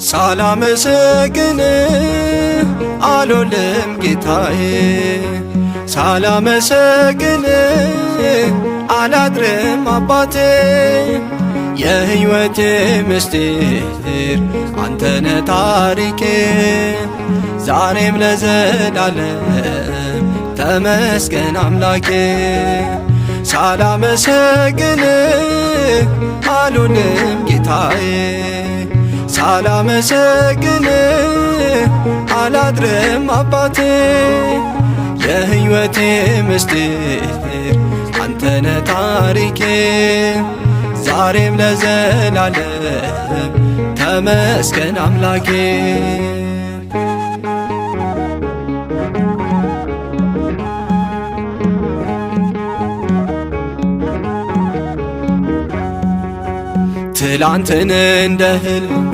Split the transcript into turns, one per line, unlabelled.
ሳላመሰግን አልውልም ጌታዬ፣ ሳላመሰግን አላድርም አባቴ። የሕይወቴ ምስጢር አንተነ ታሪኬ፣ ዛሬም ለዘላለም ተመስገን አምላኬ። ሳላመሰግን አልውልም ጌታዬ፣ ሳላመሰግን አላድርም አባቴ። የሕይወቴ ምስጢር አንተነ ታሪኬ፣ ዛሬም ለዘላለም ተመስገን አምላኬ። ትላንትን እንደ ህልም